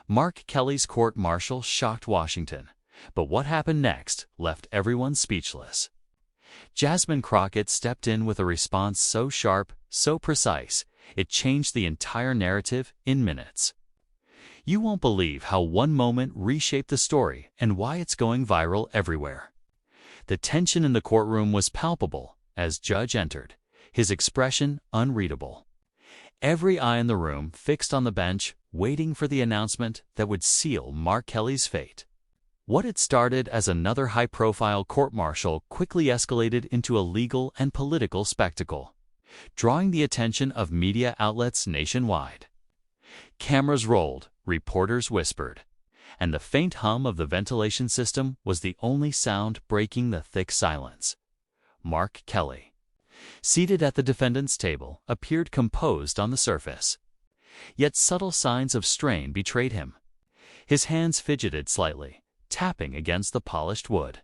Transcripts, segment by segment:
Mark Kelly's court-martial shocked Washington, but what happened next left everyone speechless. Jasmine Crockett stepped in with a response so sharp, so precise, it changed the entire narrative in minutes. You won't believe how one moment reshaped the story and why it's going viral everywhere. The tension in the courtroom was palpable as Judge entered, his expression unreadable. Every eye in the room fixed on the bench, waiting for the announcement that would seal Mark Kelly's fate. What had started as another high-profile court-martial quickly escalated into a legal and political spectacle, drawing the attention of media outlets nationwide. Cameras rolled, reporters whispered, and the faint hum of the ventilation system was the only sound breaking the thick silence. Mark Kelly, seated at the defendant's table, appeared composed on the surface. Yet subtle signs of strain betrayed him. His hands fidgeted slightly, tapping against the polished wood.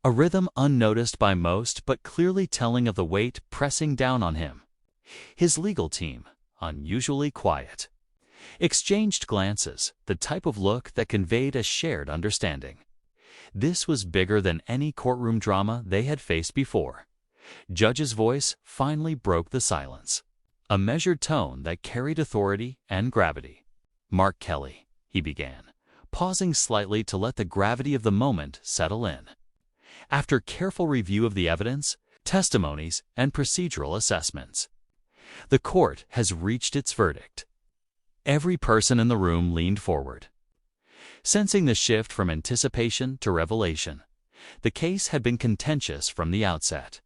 A rhythm unnoticed by most but clearly telling of the weight pressing down on him. His legal team, unusually quiet, exchanged glances, the type of look that conveyed a shared understanding. This was bigger than any courtroom drama they had faced before. Judge's voice finally broke the silence, a measured tone that carried authority and gravity. "Mark Kelly," he began, pausing slightly to let the gravity of the moment settle in. After careful review of the evidence, testimonies, and procedural assessments, the court has reached its verdict. Every person in the room leaned forward, sensing the shift from anticipation to revelation. The case had been contentious from the outset.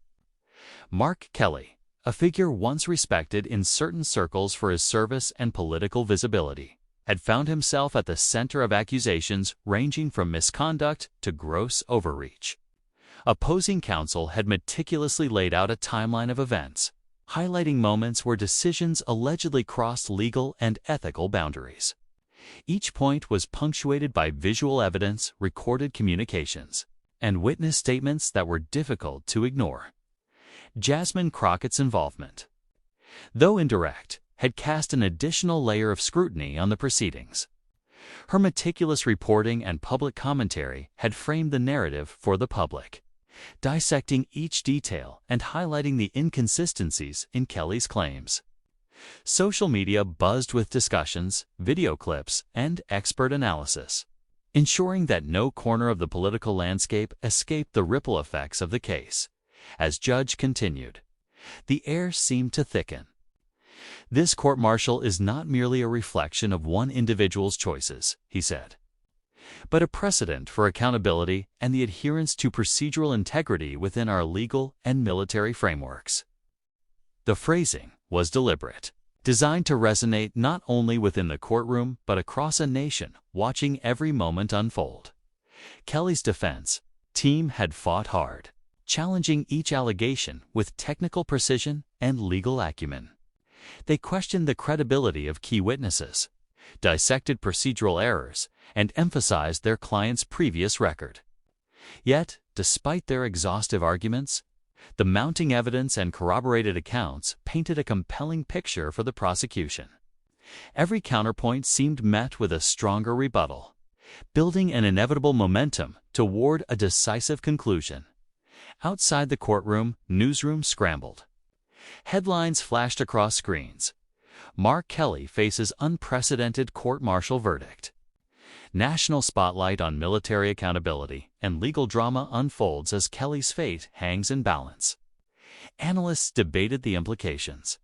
Mark Kelly, a figure once respected in certain circles for his service and political visibility, had found himself at the center of accusations ranging from misconduct to gross overreach. Opposing counsel had meticulously laid out a timeline of events, highlighting moments where decisions allegedly crossed legal and ethical boundaries. Each point was punctuated by visual evidence, recorded communications, and witness statements that were difficult to ignore. Jasmine Crockett's involvement, though indirect, had cast an additional layer of scrutiny on the proceedings. Her meticulous reporting and public commentary had framed the narrative for the public, dissecting each detail and highlighting the inconsistencies in Kelly's claims. Social media buzzed with discussions, video clips, and expert analysis, ensuring that no corner of the political landscape escaped the ripple effects of the case. As Judge continued, the air seemed to thicken. "This court-martial is not merely a reflection of one individual's choices," he said, "but a precedent for accountability and the adherence to procedural integrity within our legal and military frameworks." The phrasing was deliberate, designed to resonate not only within the courtroom but across a nation watching every moment unfold. Kelly's defense team had fought hard, challenging each allegation with technical precision and legal acumen. They questioned the credibility of key witnesses, dissected procedural errors, and emphasized their client's previous record. Yet, despite their exhaustive arguments, the mounting evidence and corroborated accounts painted a compelling picture for the prosecution. Every counterpoint seemed met with a stronger rebuttal, building an inevitable momentum toward a decisive conclusion. Outside the courtroom, newsrooms scrambled. Headlines flashed across screens. "Mark Kelly faces unprecedented court-martial verdict." National spotlight on military accountability and legal drama unfolds as Kelly's fate hangs in balance. Analysts debated the implications,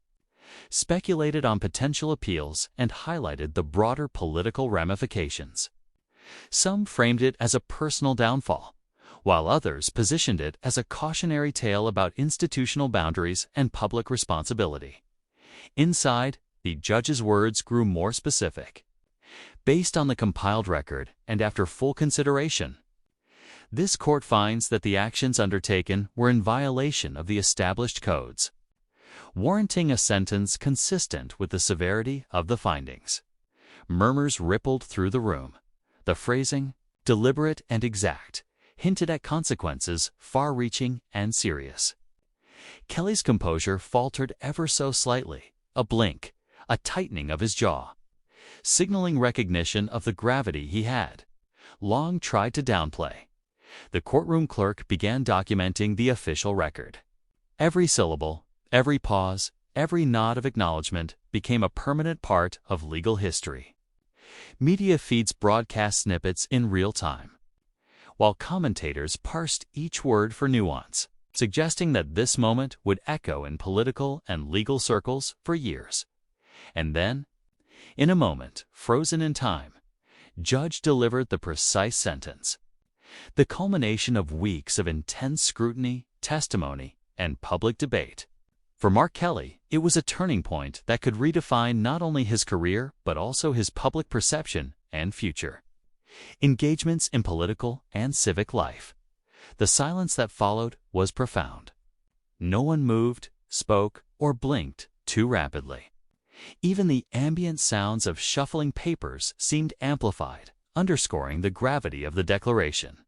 speculated on potential appeals, and highlighted the broader political ramifications. Some framed it as a personal downfall, while others positioned it as a cautionary tale about institutional boundaries and public responsibility. Inside, the judge's words grew more specific. "Based on the compiled record and after full consideration, this court finds that the actions undertaken were in violation of the established codes, warranting a sentence consistent with the severity of the findings." Murmurs rippled through the room. The phrasing, deliberate and exact, hinted at consequences far-reaching and serious. Kelly's composure faltered ever so slightly, a blink, a tightening of his jaw. signaling recognition of the gravity he had long tried to downplay. The courtroom clerk began documenting the official record. Every syllable, every pause, every nod of acknowledgement became a permanent part of legal history. Media feeds broadcast snippets in real time, while commentators parsed each word for nuance, suggesting that this moment would echo in political and legal circles for years. And then, in a moment frozen in time, Judge delivered the precise sentence. The culmination of weeks of intense scrutiny, testimony, and public debate. For Mark Kelly, it was a turning point that could redefine not only his career but also his public perception and future. Engagements in political and civic life. The silence that followed was profound. No one moved, spoke, or blinked too rapidly. Even the ambient sounds of shuffling papers seemed amplified, underscoring the gravity of the declaration.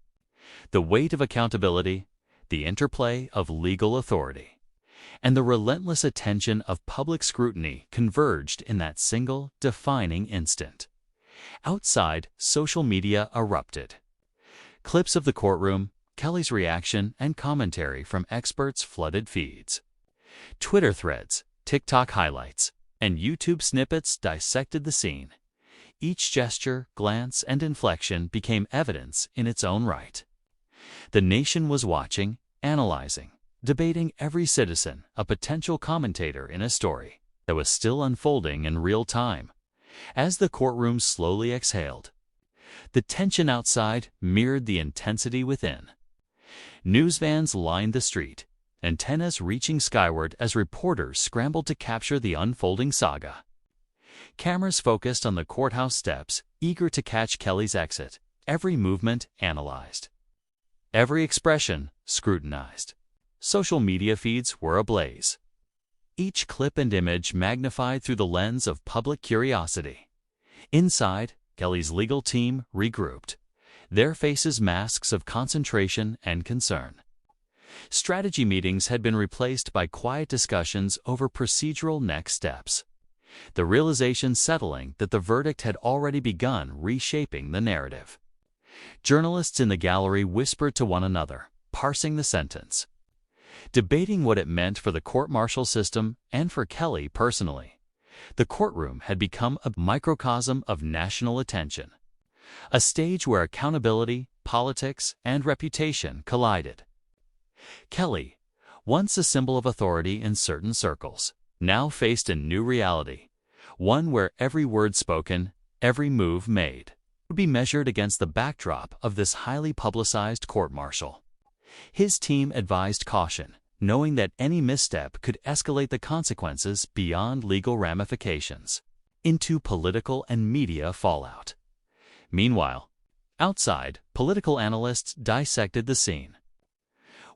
The weight of accountability, the interplay of legal authority, and the relentless attention of public scrutiny converged in that single, defining instant. Outside, social media erupted. Clips of the courtroom, Kelly's reaction, and commentary from experts flooded feeds. Twitter threads, TikTok highlights, and YouTube snippets dissected the scene. Each gesture, glance, and inflection became evidence in its own right. The nation was watching, analyzing, debating, every citizen a potential commentator in a story that was still unfolding in real time. As the courtroom slowly exhaled, the tension outside mirrored the intensity within. News vans lined the street, antennas reaching skyward as reporters scrambled to capture the unfolding saga. Cameras focused on the courthouse steps, eager to catch Kelly's exit, every movement analyzed, every expression scrutinized. Social media feeds were ablaze, each clip and image magnified through the lens of public curiosity. Inside, Kelly's legal team regrouped, their faces masks of concentration and concern. Strategy meetings had been replaced by quiet discussions over procedural next steps, the realization settling that the verdict had already begun reshaping the narrative. Journalists in the gallery whispered to one another, parsing the sentence, debating what it meant for the court-martial system and for Kelly personally. The courtroom had become a microcosm of national attention, a stage where accountability, politics, and reputation collided. Kelly, once a symbol of authority in certain circles, now faced a new reality, one where every word spoken, every move made, would be measured against the backdrop of this highly publicized court-martial. His team advised caution, knowing that any misstep could escalate the consequences beyond legal ramifications into political and media fallout. Meanwhile, outside, political analysts dissected the scene,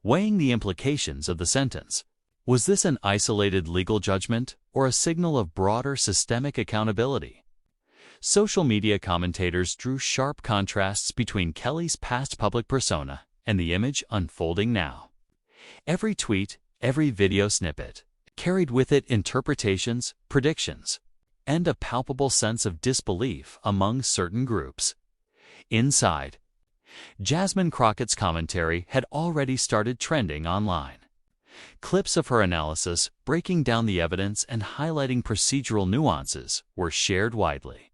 weighing the implications of the sentence. Was this an isolated legal judgment or a signal of broader systemic accountability? Social media commentators drew sharp contrasts between Kelly's past public persona and the image unfolding now. Every tweet, every video snippet, carried with it interpretations, predictions, and a palpable sense of disbelief among certain groups. Inside, Jasmine Crockett's commentary had already started trending online. Clips of her analysis, breaking down the evidence and highlighting procedural nuances, were shared widely.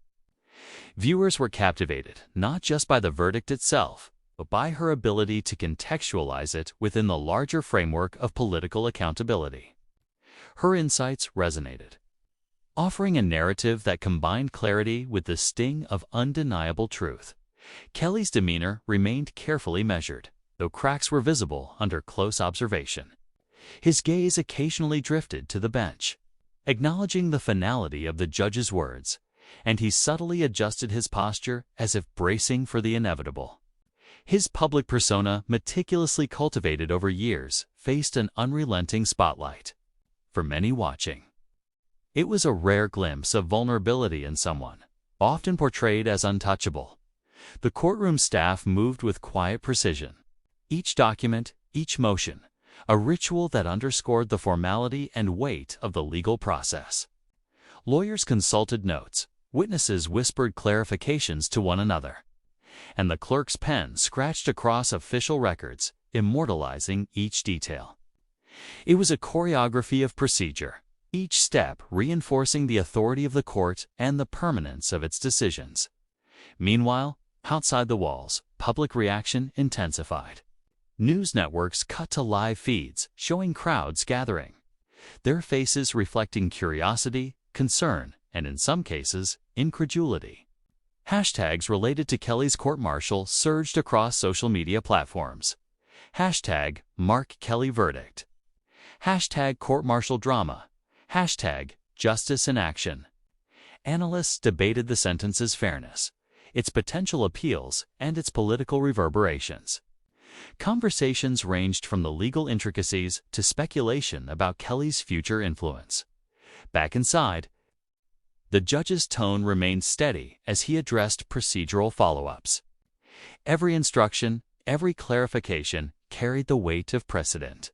Viewers were captivated not just by the verdict itself, but by her ability to contextualize it within the larger framework of political accountability. Her insights resonated, offering a narrative that combined clarity with the sting of undeniable truth. Kelly's demeanor remained carefully measured, though cracks were visible under close observation. His gaze occasionally drifted to the bench, acknowledging the finality of the judge's words, and he subtly adjusted his posture as if bracing for the inevitable. His public persona, meticulously cultivated over years, faced an unrelenting spotlight. For many watching, it was a rare glimpse of vulnerability in someone, often portrayed as untouchable. The courtroom staff moved with quiet precision, each document, each motion, a ritual that underscored the formality and weight of the legal process. Lawyers consulted notes, Witnesses whispered clarifications to one another, and the clerk's pen scratched across official records, immortalizing each detail. It was a choreography of procedure, each step reinforcing the authority of the court and the permanence of its decisions. Meanwhile, outside the walls, public reaction intensified. News networks cut to live feeds showing crowds gathering, their faces reflecting curiosity, concern, and in some cases, incredulity. Hashtags related to Kelly's court-martial surged across social media platforms. Hashtag Mark Kelly Verdict. Hashtag court-martial drama. Hashtag Justice in Action. Analysts debated the sentence's fairness, its potential appeals, and its political reverberations. Conversations ranged from the legal intricacies to speculation about Kelly's future influence. Back inside, the judge's tone remained steady as he addressed procedural follow-ups. Every instruction, every clarification carried the weight of precedent,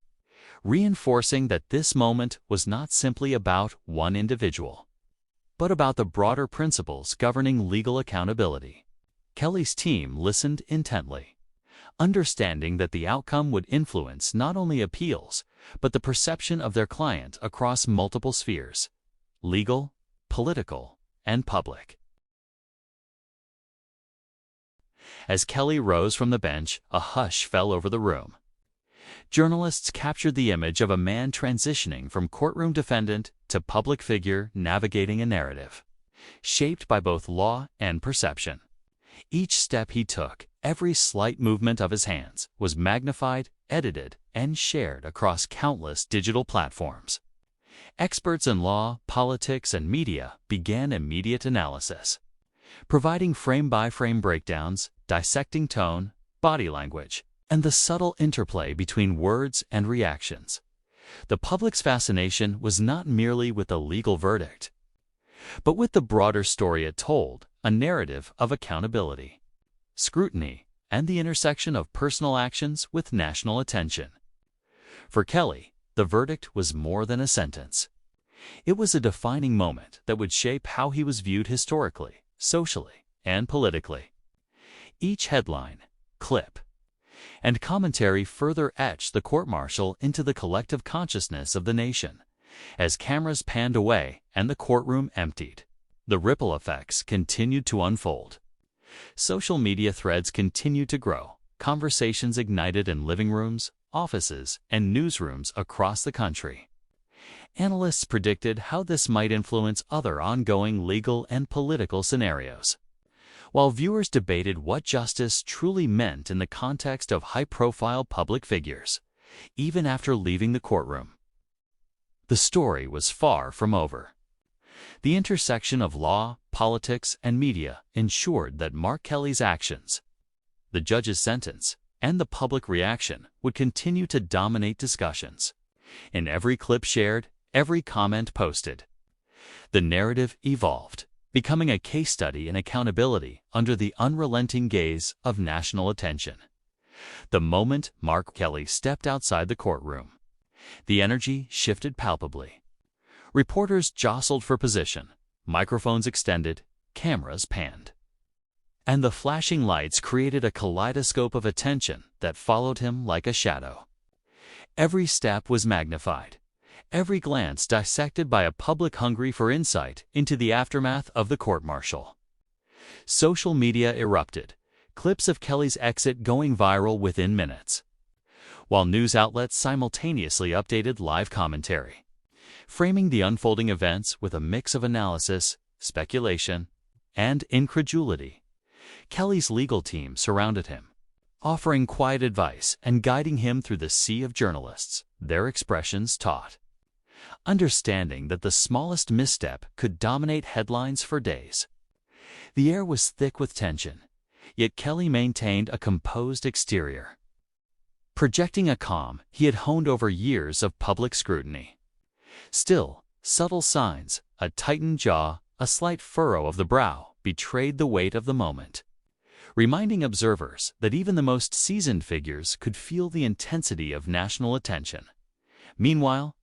reinforcing that this moment was not simply about one individual, but about the broader principles governing legal accountability. Kelly's team listened intently, understanding that the outcome would influence not only appeals, but the perception of their client across multiple spheres: legal, political, and public. As Kelly rose from the bench, a hush fell over the room. Journalists captured the image of a man transitioning from courtroom defendant to public figure navigating a narrative, shaped by both law and perception. Each step he took, every slight movement of his hands, was magnified, edited, and shared across countless digital platforms. Experts in law, politics, and media began immediate analysis, providing frame-by-frame breakdowns, dissecting tone, body language, and the subtle interplay between words and reactions. The public's fascination was not merely with the legal verdict, but with the broader story it told, a narrative of accountability, scrutiny, and the intersection of personal actions with national attention. For Kelly, the verdict was more than a sentence. It was a defining moment that would shape how he was viewed historically, socially, and politically. Each headline, clip, and commentary further etched the court-martial into the collective consciousness of the nation. As cameras panned away and the courtroom emptied, the ripple effects continued to unfold. Social media threads continued to grow, conversations ignited in living rooms, offices, and newsrooms across the country. Analysts predicted how this might influence other ongoing legal and political scenarios, while viewers debated what justice truly meant in the context of high-profile public figures, even after leaving the courtroom. The story was far from over. The intersection of law, politics, and media ensured that Mark Kelly's actions, the judge's sentence, and the public reaction would continue to dominate discussions. In every clip shared, every comment posted, the narrative evolved, becoming a case study in accountability under the unrelenting gaze of national attention. The moment Mark Kelly stepped outside the courtroom, the energy shifted palpably. Reporters jostled for position, microphones extended, cameras panned, and the flashing lights created a kaleidoscope of attention that followed him like a shadow. Every step was magnified, every glance dissected by a public hungry for insight into the aftermath of the court-martial. Social media erupted, clips of Kelly's exit going viral within minutes, while news outlets simultaneously updated live commentary, framing the unfolding events with a mix of analysis, speculation, and incredulity. Kelly's legal team surrounded him, offering quiet advice and guiding him through the sea of journalists, their expressions taut, understanding that the smallest misstep could dominate headlines for days. The air was thick with tension, yet Kelly maintained a composed exterior, projecting a calm he had honed over years of public scrutiny. Still, subtle signs, a tightened jaw, a slight furrow of the brow, betrayed the weight of the moment, reminding observers that even the most seasoned figures could feel the intensity of national attention. Meanwhile,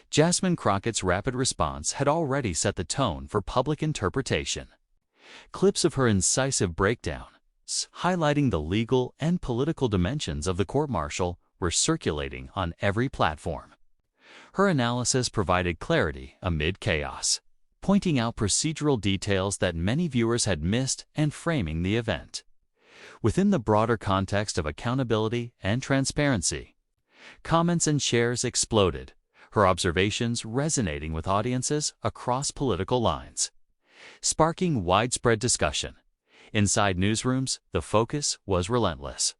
Jasmine Crockett's rapid response had already set the tone for public interpretation. Clips of her incisive breakdown, highlighting the legal and political dimensions of the court-martial, were circulating on every platform. Her analysis provided clarity amid chaos, pointing out procedural details that many viewers had missed and framing the event within the broader context of accountability and transparency. Comments and shares exploded, her observations resonating with audiences across political lines, sparking widespread discussion. Inside newsrooms, the focus was relentless.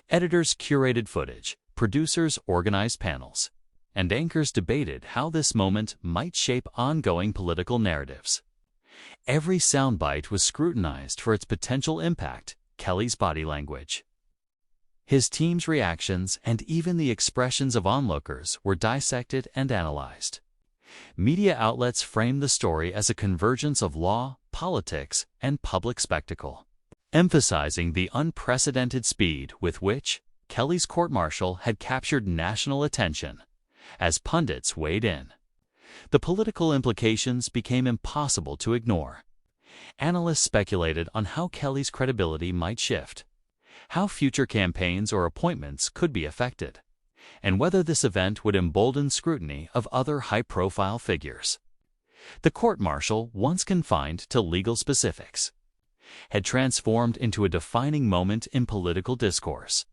Editors curated footage, producers organized panels, and anchors debated how this moment might shape ongoing political narratives. Every soundbite was scrutinized for its potential impact. Kelly's body language, his team's reactions, and even the expressions of onlookers were dissected and analyzed. Media outlets framed the story as a convergence of law, politics, and public spectacle, emphasizing the unprecedented speed with which Kelly's court-martial had captured national attention. As pundits weighed in, the political implications became impossible to ignore. Analysts speculated on how Kelly's credibility might shift, how future campaigns or appointments could be affected, and whether this event would embolden scrutiny of other high-profile figures. The court-martial, once confined to legal specifics, had transformed into a defining moment in political discourse,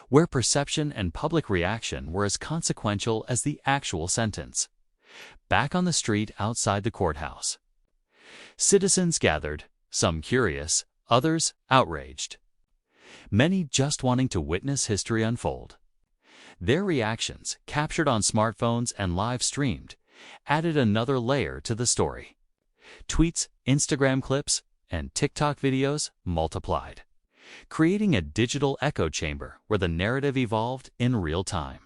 where perception and public reaction were as consequential as the actual sentence. Back on the street outside the courthouse, citizens gathered, some curious, others outraged, many just wanting to witness history unfold. Their reactions, captured on smartphones and live-streamed, added another layer to the story. Tweets, Instagram clips, and TikTok videos multiplied, creating a digital echo chamber where the narrative evolved in real time.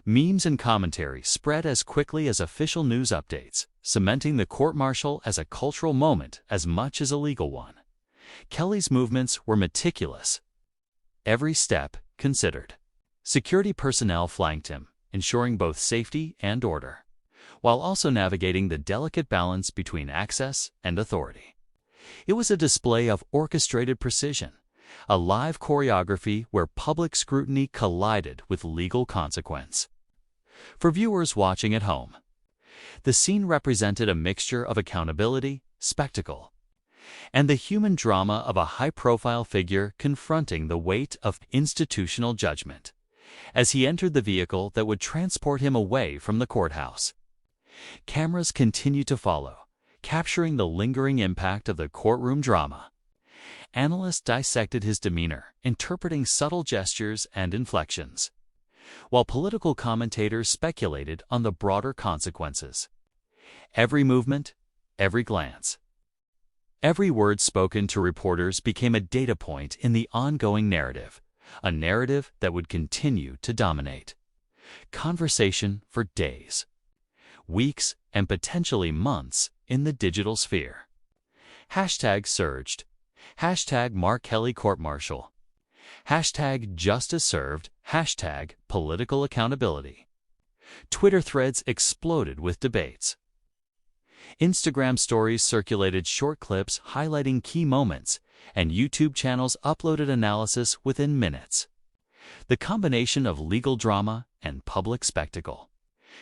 Memes and commentary spread as quickly as official news updates, cementing the court-martial as a cultural moment as much as a legal one. Kelly's movements were meticulous, every step considered. Security personnel flanked him, ensuring both safety and order, while also navigating the delicate balance between access and authority. It was a display of orchestrated precision, a live choreography where public scrutiny collided with legal consequence. For viewers watching at home, the scene represented a mixture of accountability, spectacle, and the human drama of a high-profile figure confronting the weight of institutional judgment as he entered the vehicle that would transport him away from the courthouse. Cameras continued to follow, capturing the lingering impact of the courtroom drama. Analysts dissected his demeanor, interpreting subtle gestures and inflections, while political commentators speculated on the broader consequences. Every movement, every glance, every word spoken to reporters became a data point in the ongoing narrative, a narrative that would continue to dominate conversation for days, weeks, and potentially months in the digital sphere. Hashtag surged. Hashtag Mark Kelly court-martial. Hashtag justice served. Hashtag political accountability. Twitter threads exploded with debates. Instagram stories circulated short clips highlighting key moments, and YouTube channels uploaded analysis within minutes. The combination of legal drama and public spectacle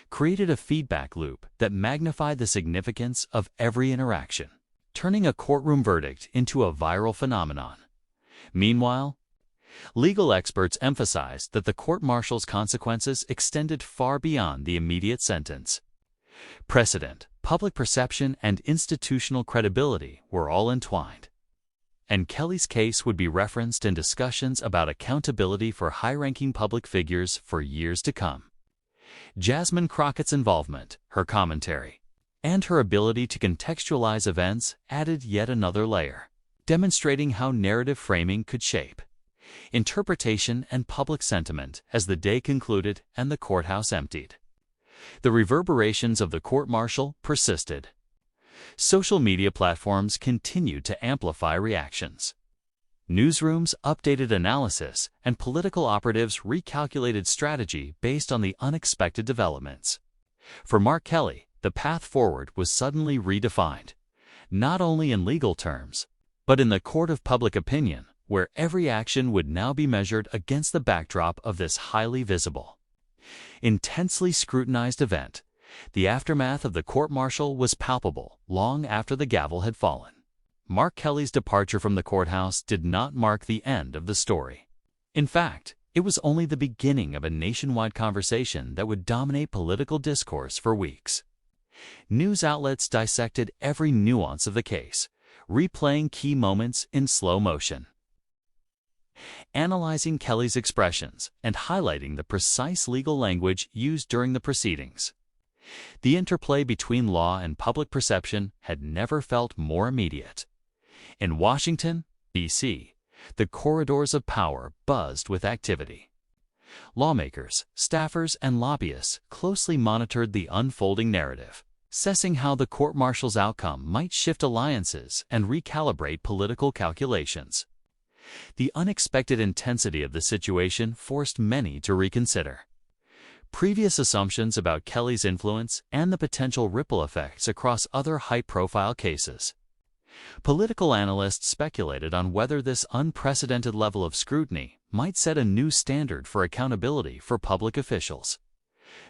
created a feedback loop that magnified the significance of every interaction, turning a courtroom verdict into a viral phenomenon. Meanwhile, legal experts emphasized that the court-martial's consequences extended far beyond the immediate sentence. Precedent, public perception, and institutional credibility were all entwined, and Kelly's case would be referenced in discussions about accountability for high-ranking public figures for years to come. Jasmine Crockett's involvement, her commentary, and her ability to contextualize events added yet another layer, demonstrating how narrative framing could shape interpretation and public sentiment as the day concluded and the courthouse emptied. The reverberations of the court-martial persisted. Social media platforms continued to amplify reactions. Newsrooms updated analysis, and political operatives recalculated strategy based on the unexpected developments. For Mark Kelly, the path forward was suddenly redefined, not only in legal terms, but in the court of public opinion, where every action would now be measured against the backdrop of this highly visible, intensely scrutinized event. The aftermath of the court-martial was palpable long after the gavel had fallen. Mark Kelly's departure from the courthouse did not mark the end of the story. In fact, it was only the beginning of a nationwide conversation that would dominate political discourse for weeks. News outlets dissected every nuance of the case, replaying key moments in slow motion, analyzing Kelly's expressions and highlighting the precise legal language used during the proceedings. The interplay between law and public perception had never felt more immediate. In Washington, D.C., the corridors of power buzzed with activity. Lawmakers, staffers, and lobbyists closely monitored the unfolding narrative, assessing how the court-martial's outcome might shift alliances and recalibrate political calculations. The unexpected intensity of the situation forced many to reconsider previous assumptions about Kelly's influence and the potential ripple effects across other high-profile cases. Political analysts speculated on whether this unprecedented level of scrutiny might set a new standard for accountability for public officials.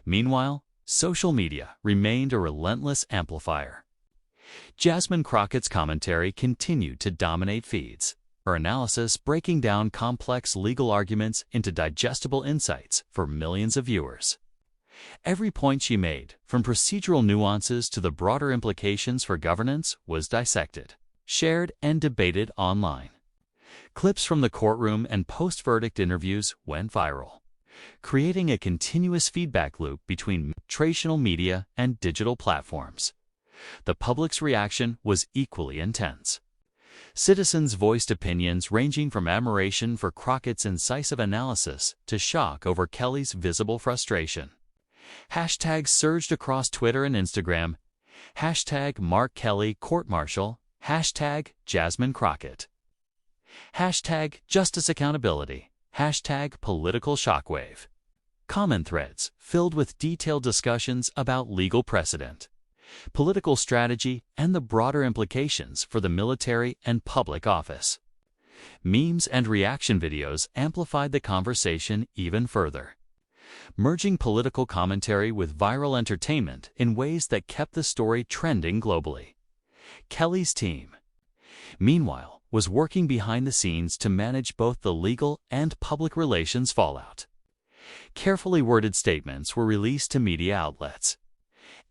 Meanwhile, social media remained a relentless amplifier. Jasmine Crockett's commentary continued to dominate feeds, her analysis breaking down complex legal arguments into digestible insights for millions of viewers. Every point she made, from procedural nuances to the broader implications for governance, was dissected, shared, and debated online. Clips from the courtroom and post-verdict interviews went viral, creating a continuous feedback loop between traditional media and digital platforms. The public's reaction was equally intense. Citizens voiced opinions ranging from admiration for Crockett's incisive analysis to shock over Kelly's visible frustration. Hashtags surged across Twitter and Instagram. Hashtag Mark Kelly court-martial. Hashtag Jasmine Crockett. Hashtag Justice Accountability. Hashtag Political Shockwave. Comment threads filled with detailed discussions about legal precedent, political strategy, and the broader implications for the military and public office. Memes and reaction videos amplified the conversation even further, merging political commentary with viral entertainment in ways that kept the story trending globally. Kelly's team, meanwhile, was working behind the scenes to manage both the legal and public relations fallout. Carefully worded statements were released to media outlets,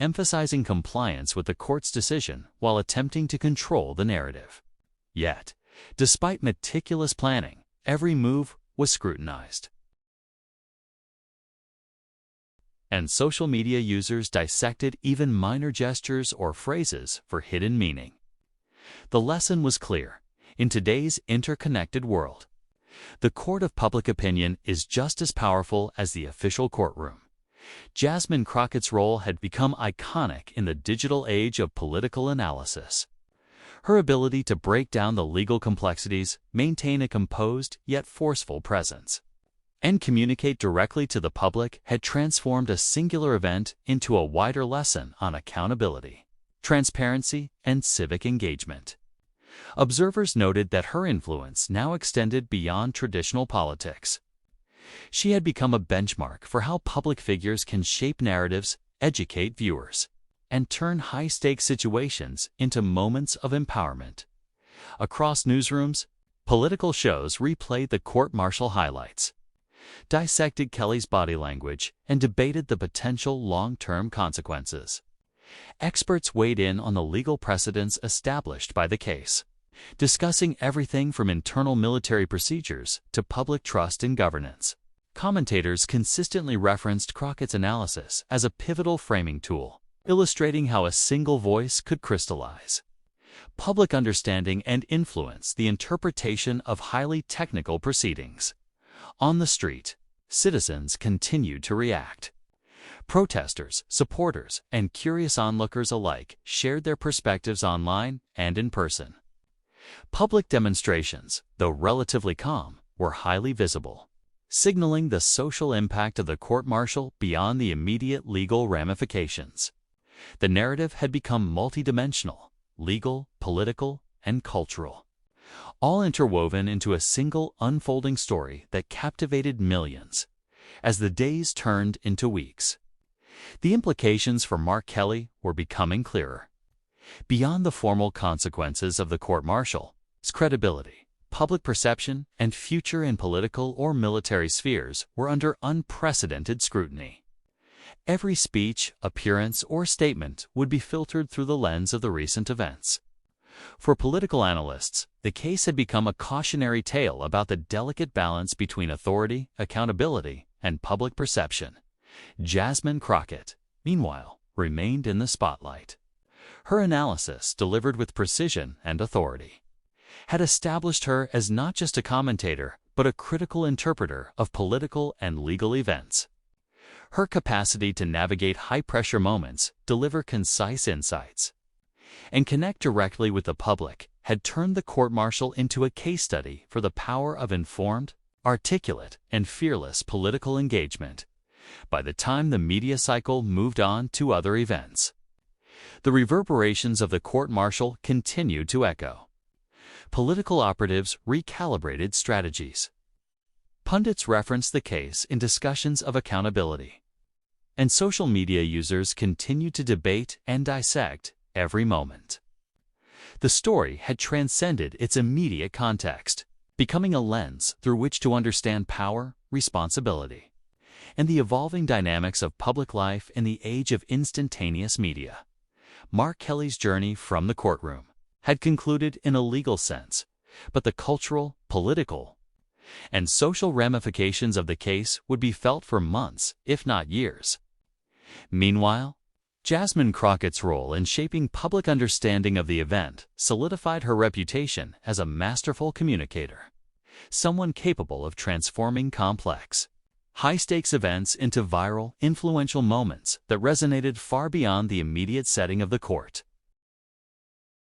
emphasizing compliance with the court's decision while attempting to control the narrative. Yet, despite meticulous planning, every move was scrutinized, and social media users dissected even minor gestures or phrases for hidden meaning. The lesson was clear. In today's interconnected world, the court of public opinion is just as powerful as the official courtroom. Jasmine Crockett's role had become iconic in the digital age of political analysis. Her ability to break down the legal complexities, maintain a composed yet forceful presence, and communicate directly to the public had transformed a singular event into a wider lesson on accountability, transparency, and civic engagement. Observers noted that her influence now extended beyond traditional politics. She had become a benchmark for how public figures can shape narratives, educate viewers, and turn high-stakes situations into moments of empowerment. Across newsrooms, political shows replayed the court-martial highlights, dissected Kelly's body language, and debated the potential long-term consequences. Experts weighed in on the legal precedents established by the case, discussing everything from internal military procedures to public trust in governance. Commentators consistently referenced Crockett's analysis as a pivotal framing tool, illustrating how a single voice could crystallize public understanding and influence the interpretation of highly technical proceedings. On the street, citizens continued to react. Protesters, supporters, and curious onlookers alike shared their perspectives online and in person. Public demonstrations, though relatively calm, were highly visible, signaling the social impact of the court-martial beyond the immediate legal ramifications. The narrative had become multidimensional, legal, political, and cultural, all interwoven into a single unfolding story that captivated millions. As the days turned into weeks, the implications for Mark Kelly were becoming clearer. Beyond the formal consequences of the court-martial, his credibility, public perception, and future in political or military spheres were under unprecedented scrutiny. Every speech, appearance, or statement would be filtered through the lens of the recent events. For political analysts, the case had become a cautionary tale about the delicate balance between authority, accountability, and public perception. Jasmine Crockett, meanwhile, remained in the spotlight. Her analysis, delivered with precision and authority, had established her as not just a commentator, but a critical interpreter of political and legal events. Her capacity to navigate high-pressure moments, deliver concise insights, and connect directly with the public had turned the court-martial into a case study for the power of informed, articulate, and fearless political engagement. By the time the media cycle moved on to other events, the reverberations of the court-martial continued to echo. Political operatives recalibrated strategies. Pundits referenced the case in discussions of accountability, and social media users continued to debate and dissect every moment. The story had transcended its immediate context, becoming a lens through which to understand power, responsibility, and the evolving dynamics of public life in the age of instantaneous media. Mark Kelly's journey from the courtroom had concluded in a legal sense, but the cultural, political, and social ramifications of the case would be felt for months, if not years. Meanwhile, Jasmine Crockett's role in shaping public understanding of the event solidified her reputation as a masterful communicator, someone capable of transforming complex, high-stakes events into viral, influential moments that resonated far beyond the immediate setting of the court.